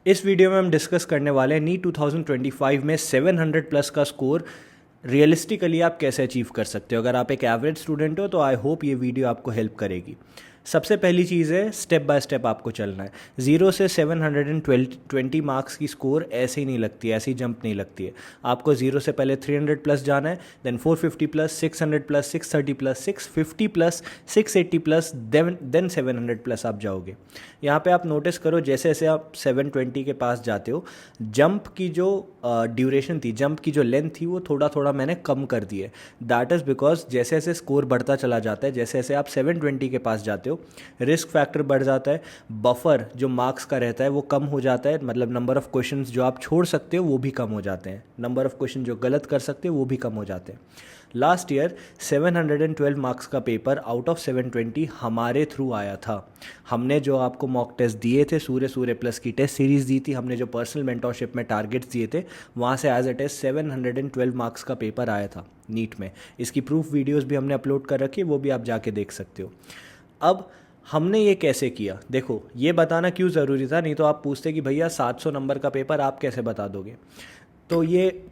इस वीडियो में हम डिस्कस करने वाले हैं नीट 2025 में 700 प्लस का स्कोर रियलिस्टिकली आप कैसे अचीव कर सकते हो। अगर आप एक एवरेज स्टूडेंट हो तो आई होप ये वीडियो आपको हेल्प करेगी। सबसे पहली चीज़ है, स्टेप बाय स्टेप आपको चलना है। 0 से 720 मार्क्स की स्कोर ऐसे ही नहीं लगती है, ऐसी जंप नहीं लगती है। आपको 0 से पहले 300 प्लस जाना है, then 450 plus, 600 plus, 630 plus, 650 plus, 680 plus, then 700 plus आप जाओगे। यहाँ पे आप नोटिस करो, जैसे जैसे आप 720 के पास जाते हो, जंप की जो ड्यूरेशन थी, जंप की जो लेंथ थी, वो थोड़ा थोड़ा मैंने कम कर दी है। दैट इज़ बिकॉज जैसे जैसे स्कोर बढ़ता चला जाता है, जैसे जैसे आप 720 के पास जाते हो, रिस्क फैक्टर बढ़ जाता है, बफर जो मार्क्स का रहता है वो कम हो जाता है। मतलब नंबर ऑफ क्वेश्चंस जो आप छोड़ सकते हो वो भी कम हो जाते हैं, नंबर ऑफ क्वेश्चन जो गलत कर सकते हो वो भी कम हो जाते हैं। लास्ट ईयर 712 मार्क्स का पेपर आउट ऑफ 720 हमारे थ्रू आया था। हमने जो आपको मॉक टेस्ट दिए थे, सूर्य सूर्य प्लस की टेस्ट सीरीज़ दी थी, हमने जो पर्सनल मेंटोरशिप में टारगेट्स दिए थे, वहाँ से एज इट इज़ 712 मार्क्स का पेपर आया था नीट में। इसकी प्रूफ वीडियोस भी हमने अपलोड कर रखी है, वो भी आप जाके देख सकते हो। अब हमने ये कैसे किया, देखो ये बताना क्यों ज़रूरी था, नहीं तो आप पूछते कि भैया 700 नंबर का पेपर आप कैसे बता दोगे। तो ये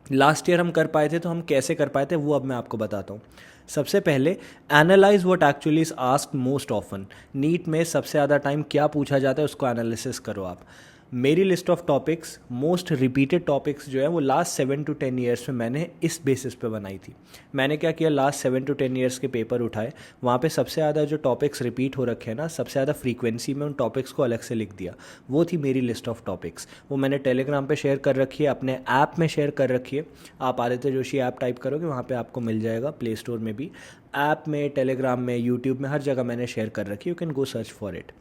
लास्ट ईयर हम कर पाए थे, तो हम कैसे कर पाए थे वो अब मैं आपको बताता हूँ। सबसे पहले analyse what actually is asked most often. NEET में सबसे ज़्यादा टाइम क्या पूछा जाता है उसको एनालिसिस करो आप। मेरी list of topics, most repeated topics जो है वो लास्ट 7 to 10 ईयर्स में मैंने इस बेसिस पे बनाई थी। मैंने क्या किया, लास्ट 7 to 10 ईयर्स के पेपर उठाए, वहाँ पे सबसे ज़्यादा जो टॉपिक्स रिपीट हो रखे हैं ना, सबसे ज़्यादा फ्रीक्वेंसी में उन टॉपिक्स को अलग से लिख दिया। वो थी मेरी लिस्ट ऑफ टॉपिक्स। वो मैंने टेलीग्राम पे शेयर कर रखी है, अपने ऐप में शेयर कर रखी है। आप आदित्य जोशी ऐप टाइप करोगे, वहाँ पे आपको मिल जाएगा, प्ले स्टोर में भी, ऐप में, टेलीग्राम में, यूट्यूब में, हर जगह मैंने शेयर कर रखी है। You can go search for it.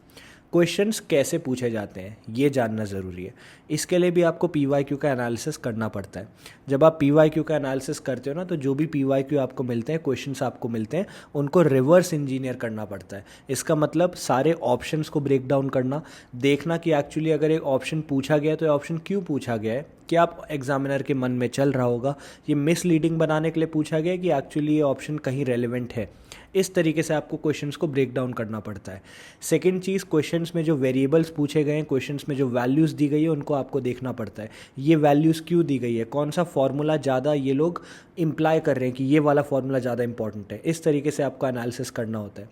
Questions कैसे पूछे जाते हैं ये जानना ज़रूरी है। इसके लिए भी आपको PYQ का एनालिसिस करना पड़ता है। जब आप PYQ का एनालिसिस करते हो ना, तो जो भी PYQ आपको मिलते हैं, क्वेश्चंस आपको मिलते हैं, उनको रिवर्स इंजीनियर करना पड़ता है। इसका मतलब सारे ऑप्शंस को ब्रेक डाउन करना, देखना कि एक्चुअली अगर एक ऑप्शन पूछा गया है तो ये ऑप्शन क्यों पूछा गया है, क्या आप एग्जामिनर के मन में चल रहा होगा, ये मिसलीडिंग बनाने के लिए पूछा गया है कि एक्चुअली ये ऑप्शन कहीं रेलिवेंट है। इस तरीके से आपको क्वेश्चंस को ब्रेक डाउन करना पड़ता है। सेकंड चीज़, क्वेश्चंस में जो वेरिएबल्स पूछे गए हैं, क्वेश्चंस में जो वैल्यूज़ दी गई है, उनको आपको देखना पड़ता है। ये वैल्यूज़ क्यों दी गई है, कौन सा फॉर्मूला ज़्यादा ये लोग इम्प्लाई कर रहे हैं कि ये वाला फॉर्मूला ज़्यादा इंपॉर्टेंट है। इस तरीके से आपको एनालिसिस करना होता है।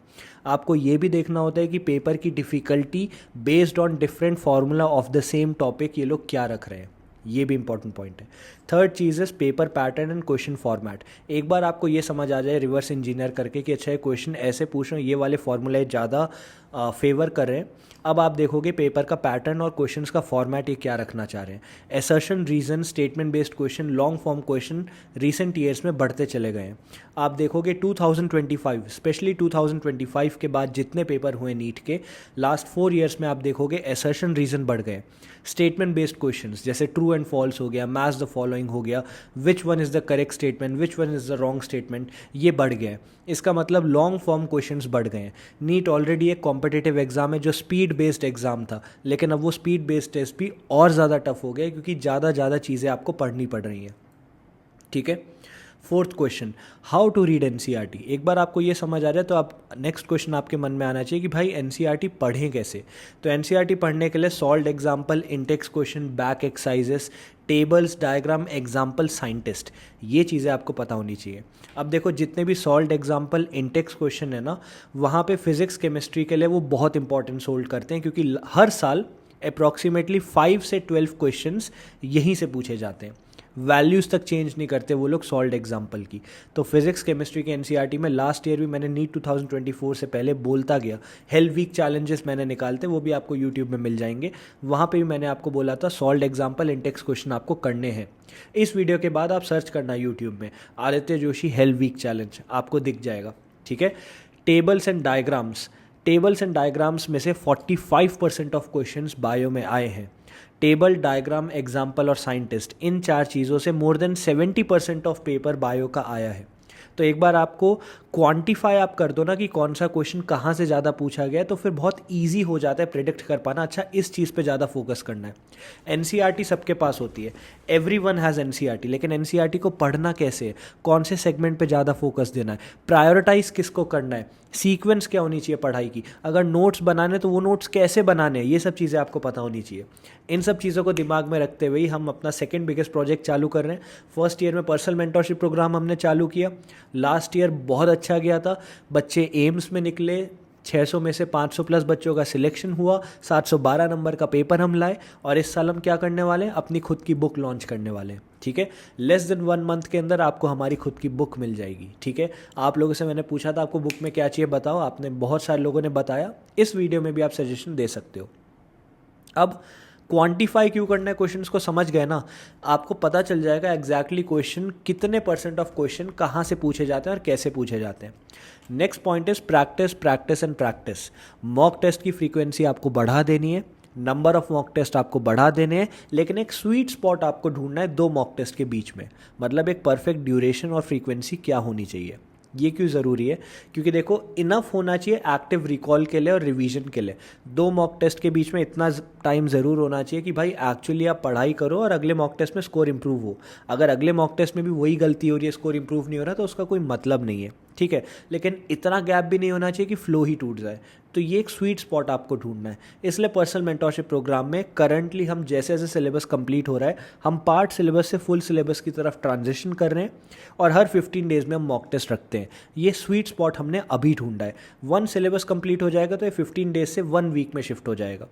आपको ये भी देखना होता है कि पेपर की difficulty based on different formula of the same topic ये लोग क्या रख रहे हैं, ये भी इंपॉर्टेंट पॉइंट है। थर्ड चीज़ है paper pattern and question format. एक बार आपको ये समझ आ जाए रिवर्स इंजीनियर करके कि अच्छा ये क्वेश्चन ऐसे पूछ रहे हैं, ये वाले फॉर्मूले ज़्यादा फेवर कर रहे हैं, अब आप देखोगे पेपर का पैटर्न और क्वेश्चंस का फॉर्मेट ये क्या रखना चाह रहे हैं। Assertion, reason, statement based question, long form question recent years में बढ़ते चले गए हैं। आप देखोगे 2025, स्पेशली 2025 के बाद जितने पेपर हुए नीट के लास्ट 4 ईयर्स में, आप देखोगे एसर्शन, रीजन बढ़ गए। स्टेटमेंट बेस्ड क्वेश्चंस जैसे ट्रू एंड फॉल्स हो गया, मैच द फॉलोइंग हो गया, which one is the correct statement, which one is the wrong statement, ये बढ़ गया है। इसका मतलब लॉन्ग फॉर्म क्वेश्चंस बढ़ गए हैं। नीट ऑलरेडी एक कॉम्पिटिटिव एग्जाम है जो स्पीड बेस्ड एग्जाम था, लेकिन अब वो स्पीड बेस्ड टेस्ट भी और ज़्यादा टफ हो गया क्योंकि ज़्यादा चीज़ें आपको पढ़नी पड़ रही हैं। ठीक है। Fourth question, how to read NCERT। एक बार आपको ये समझ आ जाए तो आप नेक्स्ट क्वेश्चन आपके मन में आना चाहिए कि भाई NCERT पढ़ें कैसे। तो NCERT पढ़ने के लिए solve example, Intex question, back exercises, tables, diagram, example, scientist, ये चीज़ें आपको पता होनी चाहिए। अब देखो जितने भी सॉल्व एग्जाम्पल, इंटेक्स क्वेश्चन है ना, वहाँ पे फिजिक्स केमिस्ट्री के लिए वो बहुत इंपॉर्टेंट सोल्व करते हैं क्योंकि हर साल अप्रॉक्सीमेटली 5 से 12 क्वेश्चंस यहीं से पूछे जाते हैं। वैल्यूज़ तक चेंज नहीं करते वो लोग सॉल्व एग्जाम्पल की। तो फिजिक्स केमिस्ट्री के NCERT में लास्ट ईयर भी मैंने नीट 2024 से पहले बोलता गया, हेल्थ वीक चैलेंजेस मैंने निकालते, वो भी आपको यूट्यूब में मिल जाएंगे। वहाँ पे भी मैंने आपको बोला था सॉल्व एग्जाम्पल, इंटेक्स क्वेश्चन आपको करने हैं। इस वीडियो के बाद आप सर्च करना यूट्यूब में Aditya Joshi health week challenge, आपको दिख जाएगा। ठीक है। Tables and diagrams, tables and diagrams में से 45% ऑफ क्वेश्चंस बायो में आए हैं। टेबल, डायग्राम, एग्जाम्पल और साइंटिस्ट, इन 4 चीज़ों से more than 70% of paper bio का आया है। तो एक बार आपको क्वांटिफाई आप कर दो ना कि कौन सा क्वेश्चन कहाँ से ज़्यादा पूछा गया है, तो फिर बहुत ईजी हो जाता है प्रिडिक्ट कर पाना। अच्छा, इस चीज़ पे ज़्यादा फोकस करना है। एनसीईआरटी सबके पास होती है, एवरीवन हैज़ एनसीईआरटी, लेकिन एनसीईआरटी को पढ़ना कैसे है, कौन से सेगमेंट पे ज़्यादा फोकस देना है, प्रायोरिटाइज किसको करना है, सीक्वेंस क्या होनी चाहिए पढ़ाई की, अगर नोट्स बनाने तो वो नोट्स कैसे बनाने हैं, ये सब चीज़ें आपको पता होनी चाहिए। इन सब चीज़ों को दिमाग में रखते हुए ही हम अपना सेकंड बिगेस्ट प्रोजेक्ट चालू कर रहे हैं। फर्स्ट ईयर में पर्सनल मेंटरशिप प्रोग्राम हमने चालू किया, लास्ट ईयर बहुत अच्छा गया था, बच्चे एम्स में निकले, 600 में से 500 प्लस बच्चों का सिलेक्शन हुआ, 712 नंबर का पेपर हम लाए, और इस साल हम क्या करने वाले हैं, अपनी खुद की बुक लॉन्च करने वाले हैं। ठीक है, लेस देन 1 मंथ के अंदर आपको हमारी खुद की बुक मिल जाएगी। ठीक है, आप लोगों से मैंने पूछा था आपको बुक में क्या चाहिए बताओ, आपने बहुत सारे लोगों ने बताया, इस वीडियो में भी आप सजेशन दे सकते हो। अब क्वांटिफाई क्यों करना है, क्वेश्चंस को समझ गए ना, आपको पता चल जाएगा एग्जैक्टली क्वेश्चन कितने % ऑफ क्वेश्चन कहाँ से पूछे जाते हैं और कैसे पूछे जाते हैं। Next point is practice, practice and practice. Mock test की फ्रीक्वेंसी आपको बढ़ा देनी है, नंबर ऑफ मॉक टेस्ट आपको बढ़ा देने हैं, लेकिन एक स्वीट स्पॉट आपको ढूंढना है 2 मॉक टेस्ट के बीच में, मतलब एक परफेक्ट ड्यूरेशन और फ्रीक्वेंसी क्या होनी चाहिए। ये क्यों ज़रूरी है, क्योंकि देखो इनफ होना चाहिए एक्टिव रिकॉल के लिए और रिवीजन के लिए। 2 मॉक टेस्ट के बीच में इतना टाइम ज़रूर होना चाहिए कि भाई एक्चुअली आप पढ़ाई करो और अगले मॉक टेस्ट में स्कोर इंप्रूव हो। अगर अगले मॉक टेस्ट में भी वही गलती हो रही है, स्कोर इंप्रूव नहीं हो रहा, तो उसका कोई मतलब नहीं है। ठीक है, लेकिन इतना गैप भी नहीं होना चाहिए कि फ्लो ही टूट जाए। तो ये एक स्वीट स्पॉट आपको ढूंढना है। इसलिए पर्सनल मेंटरशिप प्रोग्राम में करंटली हम जैसे जैसे सिलेबस कंप्लीट हो रहा है, हम पार्ट सिलेबस से फुल सिलेबस की तरफ ट्रांजिशन कर रहे हैं, और हर 15 डेज में हम मॉक टेस्ट रखते हैं। ये स्वीट स्पॉट हमने अभी ढूंढा है। 1 सिलेबस कंप्लीट हो जाएगा तो ये 15 डेज से 1 वीक में शिफ्ट हो जाएगा।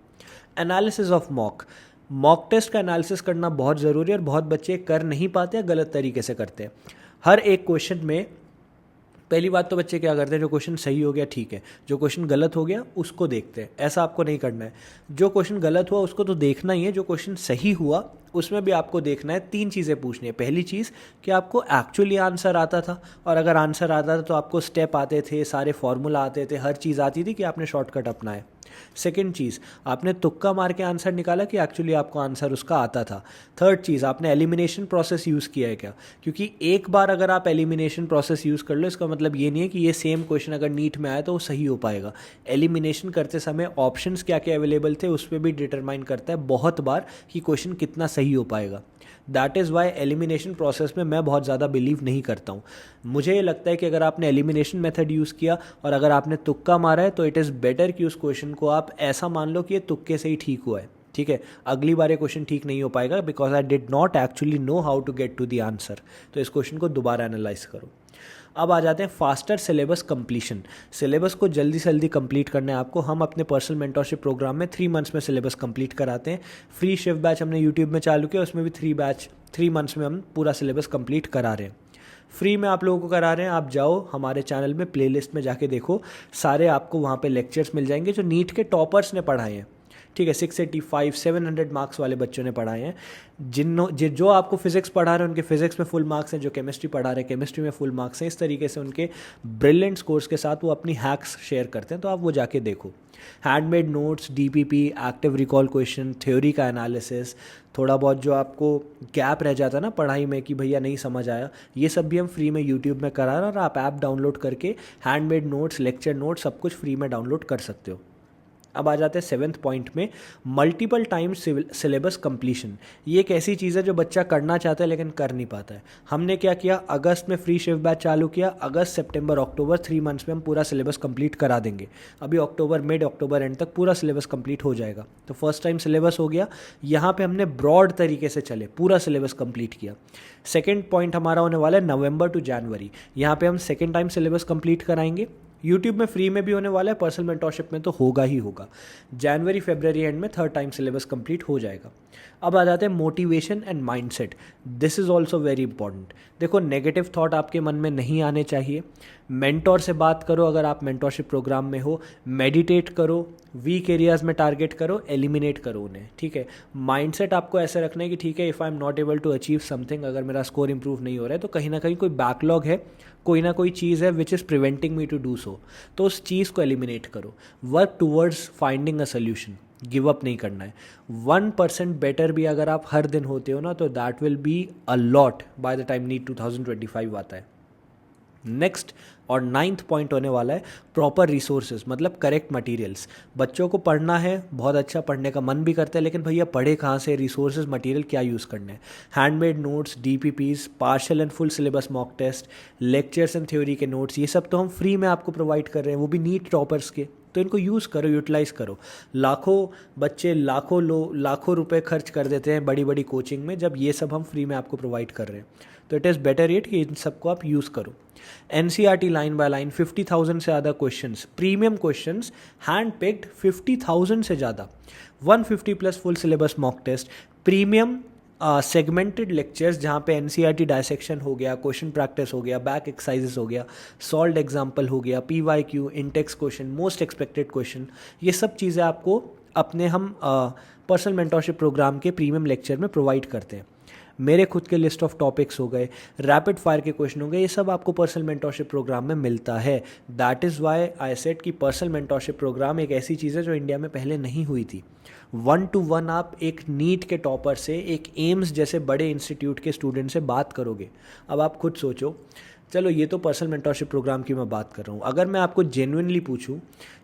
एनालिसिस ऑफ मॉक टेस्ट का एनालिसिस करना बहुत ज़रूरी है, और बहुत बच्चे कर नहीं पाते हैं, गलत तरीके से करते हैं। हर एक क्वेश्चन में पहली बात तो बच्चे क्या करते हैं, जो क्वेश्चन सही हो गया ठीक है, जो क्वेश्चन गलत हो गया उसको देखते हैं। ऐसा आपको नहीं करना है। जो क्वेश्चन गलत हुआ उसको तो देखना ही है, जो क्वेश्चन सही हुआ उसमें भी आपको देखना है। 3 चीज़ें पूछनी है। पहली चीज़ कि आपको एक्चुअली आंसर आता था, और अगर आंसर आता था तो आपको स्टेप आते थे, सारे फॉर्मूला आते थे, हर चीज़ आती थी कि आपने शॉर्टकट अपनाए। सेकेंड चीज़, आपने तुक्का मार के आंसर निकाला कि एक्चुअली आपको आंसर उसका आता था। थर्ड चीज़, आपने एलिमिनेशन प्रोसेस यूज़ किया है क्या, क्योंकि एक बार अगर आप एलिमिनेशन प्रोसेस यूज़ कर लो, इसका मतलब ये नहीं है कि ये सेम क्वेश्चन अगर नीट में आया तो वो सही हो पाएगा। एलिमिनेशन करते समय ऑप्शंस क्या क्या अवेलेबल थे उस पर भी डिटरमाइन करता है बहुत बार कि क्वेश्चन कितना सही हो पाएगा। That is why elimination process में मैं बहुत ज़्यादा बिलीव नहीं करता हूँ। मुझे ये लगता है कि अगर आपने एलिमिनेशन मेथड यूज़ किया और अगर आपने तुक्का मारा है तो इट इज़ बेटर कि उस क्वेश्चन को आप ऐसा मान लो कि ये तुक्के से ही ठीक हुआ है। ठीक है, अगली बार ये क्वेश्चन ठीक नहीं हो पाएगा because I did not actually know how to get to the answer. तो इस क्वेश्चन को दोबारा एनालाइज करो। अब आ जाते हैं फास्टर सिलेबस कंप्लीशन। सिलेबस को जल्दी से जल्दी कंप्लीट करना है आपको। हम अपने पर्सनल मेंटरशिप प्रोग्राम में 3 मंथ्स में सिलेबस कंप्लीट कराते हैं। फ्री शिफ्ट बैच हमने यूट्यूब में चालू किया, उसमें भी 3 मंथ्स में हम पूरा सिलेबस कंप्लीट करा रहे हैं। फ्री में आप लोगों को करा रहे हैं। आप जाओ हमारे चैनल में प्लेलिस्ट में जाके देखो, सारे आपको वहाँ पे लेक्चर्स मिल जाएंगे जो नीट के टॉपर्स ने पढ़ाए हैं। ठीक है, 685 700 मार्क्स वाले बच्चों ने पढ़ाए हैं। जो आपको फिजिक्स पढ़ा रहे हैं उनके फिजिक्स में फुल मार्क्स हैं, जो केमिस्ट्री पढ़ा रहे हैं केमिस्ट्री में फुल मार्क्स हैं। इस तरीके से उनके ब्रिलियंट स्कोर्स के साथ वो अपनी हैक्स शेयर करते हैं, तो आप वो जाके देखो। Handmade notes, DPP, active recall question, theory का एनालिसिस, थोड़ा बहुत जो आपको गैप रह जाता है ना पढ़ाई में कि भैया नहीं समझ आया, ये सब भी हम फ्री में यूट्यूब में करा रहे हैं। और आप ऐप डाउनलोड करके हैंडमेड नोट्स, लेक्चर नोट्स सब कुछ फ्री में डाउनलोड कर सकते हो। अब आ जाते हैं 7th पॉइंट में, मल्टीपल टाइम्स सिलेबस कंप्लीशन। ये एक ऐसी चीज़ है जो बच्चा करना चाहता है लेकिन कर नहीं पाता है। हमने क्या किया, अगस्त में फ्री शिफ्ट बैच चालू किया। अगस्त, सितंबर, अक्टूबर 3 मंथ्स में हम पूरा सिलेबस कंप्लीट करा देंगे। अभी अक्टूबर, मिड अक्टूबर एंड तक पूरा सिलेबस कंप्लीट हो जाएगा। तो फर्स्ट टाइम सिलेबस हो गया। यहाँ पे हमने ब्रॉड तरीके से चले, पूरा सिलेबस कंप्लीट किया। सेकेंड पॉइंट हमारा होने वाला है नवंबर टू जनवरी। यहाँ पे हम सेकेंड टाइम सिलेबस कंप्लीट कराएंगे। यूट्यूब में फ्री में भी होने वाला है, पर्सनल मेंटरशिप में तो होगा ही होगा। जनवरी फरवरी एंड में 3rd टाइम सिलेबस कंप्लीट हो जाएगा। अब आ जाते हैं motivation and mindset. This is also very important. देखो, नेगेटिव थॉट आपके मन में नहीं आने चाहिए। मेंटोर से बात करो अगर आप मेंटरशिप प्रोग्राम में हो, मेडिटेट करो, वीक एरियाज में टारगेट करो, एलिमिनेट करो उन्हें। ठीक है, माइंडसेट आपको ऐसे रखना है कि ठीक है, if I am not able to achieve something, अगर मेरा स्कोर इंप्रूव नहीं हो रहा है तो कहीं ना कहीं कोई बैकलॉग है, कोई ना कोई चीज़ है which is preventing me to do so. तो उस चीज़ को एलिमिनेट करो। Work towards finding a solution. Give up नहीं करना है। 1% बेटर भी अगर आप हर दिन होते हो ना, तो that will be a lot by the time NEET 2025 आता है। नेक्स्ट और 9th पॉइंट होने वाला है प्रॉपर रिसोर्सेज, मतलब करेक्ट मटेरियल्स। बच्चों को पढ़ना है, बहुत अच्छा पढ़ने का मन भी करता है, लेकिन भैया पढ़े कहाँ से, रिसोर्सेज मटेरियल क्या यूज़ करने हैं। Handmade notes, DPPs, partial and full syllabus mock test, lectures and theory के नोट्स, ये सब तो हम फ्री में आपको प्रोवाइड कर रहे हैं, वो भी नीट टॉपर्स के। तो इनको यूज़ करो, यूटिलाइज़ करो। लाखों बच्चे लाखों रुपए खर्च कर देते हैं बड़ी बड़ी कोचिंग में, जब ये सब हम फ्री में आपको प्रोवाइड कर रहे हैं। तो इट इज़ बेटर येट कि इन सबको आप यूज़ करो। एनसीईआरटी लाइन बाय लाइन 50,000 से ज़्यादा questions, premium questions, hand picked 50,000 से ज़्यादा, 150 plus full syllabus mock test, premium segmented lectures जहाँ पे एनसीईआरटी डायसेक्शन हो गया, क्वेश्चन प्रैक्टिस हो गया, बैक एक्सरसाइजेस हो गया, सॉल्व्ड एग्जाम्पल हो गया, PYQ, Intex question, most expected question, ये सब चीज़ें आपको अपने हम पर्सनल मेंटरशिप प्रोग्राम के प्रीमियम लेक्चर में प्रोवाइड करते हैं। मेरे खुद के लिस्ट ऑफ टॉपिक्स हो गए, रैपिड फायर के क्वेश्चन हो गए, ये सब आपको पर्सनल मेंटरशिप प्रोग्राम में मिलता है। That is why I said कि पर्सनल मेंटरशिप प्रोग्राम एक ऐसी चीज़ है जो इंडिया में पहले नहीं हुई थी। 1-to-1 आप एक नीट के टॉपर से, एक एम्स जैसे बड़े इंस्टीट्यूट के स्टूडेंट से बात करोगे। अब आप खुद सोचो, चलो ये तो पर्सनल मेंटरशिप प्रोग्राम की मैं बात कर रहा हूँ, अगर मैं आपको जेन्युइनली पूछूं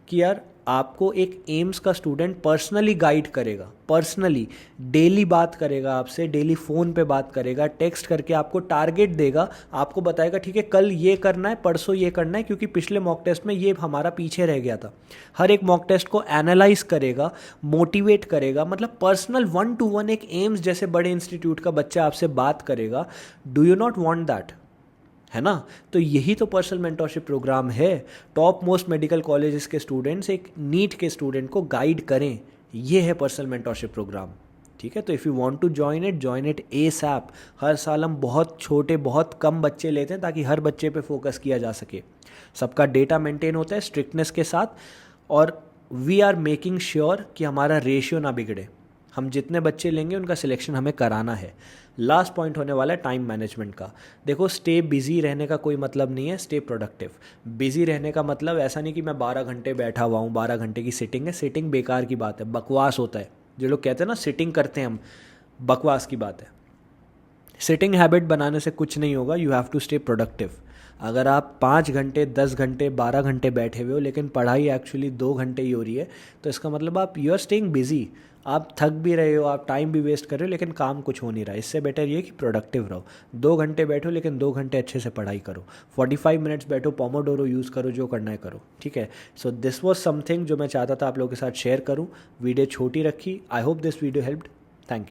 कि यार आपको एक एम्स का स्टूडेंट पर्सनली गाइड करेगा, पर्सनली डेली बात करेगा आपसे, डेली फ़ोन पे बात करेगा, टेक्स्ट करके आपको टारगेट देगा, आपको बताएगा ठीक है कल ये करना है, परसों ये करना है, क्योंकि पिछले मॉक टेस्ट में ये हमारा पीछे रह गया था। हर एक मॉक टेस्ट को एनालाइज करेगा, मोटिवेट करेगा, मतलब पर्सनल 1-to-1 एक एम्स जैसे बड़े इंस्टीट्यूट का बच्चा आपसे बात करेगा। Do you not want that, है ना? तो यही तो पर्सनल मेंटरशिप प्रोग्राम है। टॉप मोस्ट मेडिकल कॉलेजेस के स्टूडेंट्स एक नीट के स्टूडेंट को गाइड करें, ये है पर्सनल मेंटरशिप प्रोग्राम। ठीक है, तो if you want to join it ASAP. हर साल हम बहुत छोटे, बहुत कम बच्चे लेते हैं ताकि हर बच्चे पे फोकस किया जा सके। सबका डेटा मेंटेन होता है स्ट्रिक्टनेस के साथ, और वी आर मेकिंग श्योर कि हमारा रेशियो ना बिगड़े। हम जितने बच्चे लेंगे उनका सिलेक्शन हमें कराना है। लास्ट पॉइंट होने वाला है टाइम मैनेजमेंट का। देखो, स्टे बिजी रहने का कोई मतलब नहीं है, स्टे प्रोडक्टिव। बिजी रहने का मतलब ऐसा नहीं कि मैं 12 घंटे बैठा हुआ हूँ, 12 घंटे की सिटिंग है। सिटिंग बेकार की बात है, बकवास होता है। जो लोग कहते हैं ना सिटिंग करते हैं हम, बकवास की बात है। सिटिंग हैबिट बनाने से कुछ नहीं होगा, you have to stay productive. अगर आप 5 घंटे, 10 घंटे, 12 घंटे बैठे हुए हो लेकिन पढ़ाई एक्चुअली 2 घंटे ही हो रही है, तो इसका मतलब आप यू आर स्टेइंग बिजी। आप थक भी रहे हो, आप टाइम भी वेस्ट कर रहे हो, लेकिन काम कुछ हो नहीं रहा। इससे बेटर ये कि प्रोडक्टिव रहो। 2 घंटे बैठो लेकिन 2 घंटे अच्छे से पढ़ाई करो। 45 मिनट्स बैठो, पोमोडोरो यूज़ करो, जो करना है करो। ठीक है, सो दिस वॉज समथिंग जो मैं चाहता था आप लोगों के साथ शेयर करूँ। वीडियो छोटी रखी। I hope this video helped.